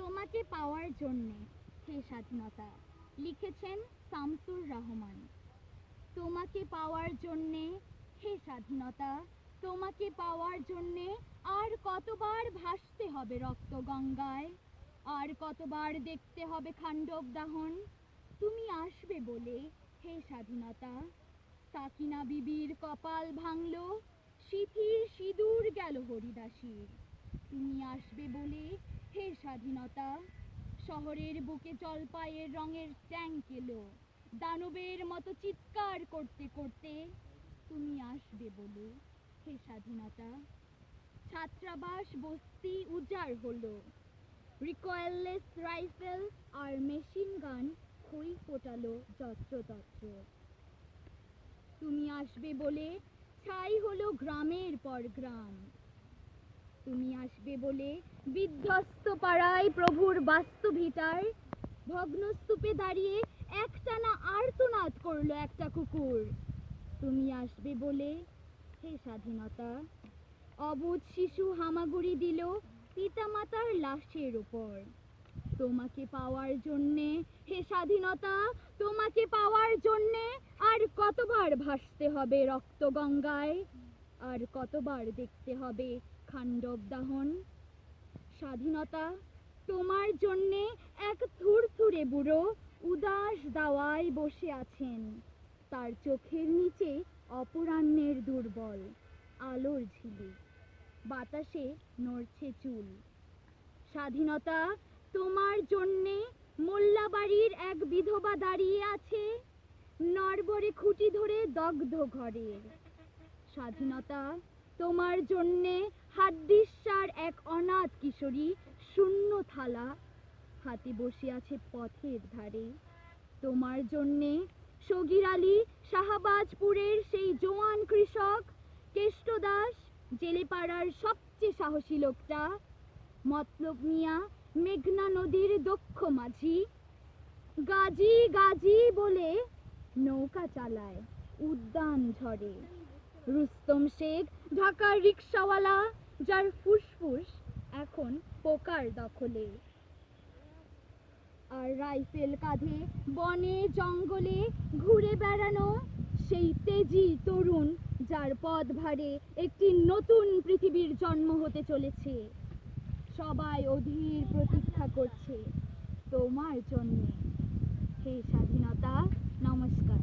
তোমাকে পাওয়ার জন্যে হে স্বাধীনতা। লিখেছেন শামসুর রহমান। তোমাকে পাওয়ার জন্যে হে স্বাধীনতা, তোমাকে পাওয়ার জন্যে আর কতবার ভাসতে হবে রক্ত গঙ্গায়, আর কতবার দেখতে হবে খান্ডব দাহন। তুমি আসবে বলে হে স্বাধীনতা। সাকিনা বিবির কপাল ভাঙল, সিথির সিঁদুর গেল হরিদাসীর। তুমি আসবে বলে হে স্বাধীনতা। শহরের বুকে জলপাইয়ের রঙের ট্যাঙ্ক এলো, দানবের মতো চিৎকার করতে করতে। তুমি আসবে বলে হে স্বাধীনতা। ছাত্রাবাস বস্তি উজাড় হলো, রিকয়েললেস রাইফেল আর মেশিন গান খই ফোটালো যত্রতত্র। তুমি আসবে বলে ছাই হলো গ্রামের পর গ্রাম। তুমি আসবে বলে বিধ্বস্ত পাড়ায় প্রভুর বাস্তুভিটার ভগ্নস্তূপে দাঁড়িয়ে একটানা আর্তনাদ করলো একটা কুকুর। তুমি আসবে বলে হে স্বাধীনতা। অবুঝ শিশু হামাগুড়ি দিল পিতামাতার লাশের উপর। তোমাকে পাওয়ার জন্যে হে স্বাধীনতা, তোমাকে পাওয়ার জন্যে আর কতবার ভাসতে হবে রক্ত গঙ্গায়, আর কতবার দেখতে হবে খান্ডব দাহন। স্বাধীনতা, তোমার জন্যে এক থুরথুরে বুড়ো উদাস দাওয়ায় বসে আছেন। তার চোখের নিচে অপরাহ্নের দুর্বল আলোর ঝিলিক, বাতাসে নড়ছে চুল। স্বাধীনতা, তোমার জন্যে মোল্লাবাড়ির এক বিধবা দাঁড়িয়ে আছে নড়বড়ে খুঁটি ধরে দগ্ধ ঘরের। স্বাধীনতা, তোমার জন্যে হাড্ডিসার এক অনাথ কিশোরী শূন্য থালা হাতে বসে আছে পথের ধারে। তোমার জন্যে সগির আলী শাহবাজপুরের সেই জোয়ান কৃষক, কেষ্টদাস জেলেপাড়ার সবচেয়ে সাহসী লোকটা, মতলব মিয়া মেঘনা নদীর দক্ষ মাঝি, গাজী গাজী বলে নৌকা চালায় উদ্যান ঝড়ে। রুস্তম শেখ ঢাকার রিকশাওয়ালা, যার ফুসফুস এখন পোকার দখলে। আর রাইফেল কাঁধে বনে জঙ্গলে ঘুরে বেড়ানো সেই তেজি তরুণ, যার পথ ভারে একটি নতুন পৃথিবীর জন্ম হতে চলেছে। সবাই অধীর প্রতীক্ষা করছে তোমার জন্যে হে স্বাধীনতা। নমস্কার।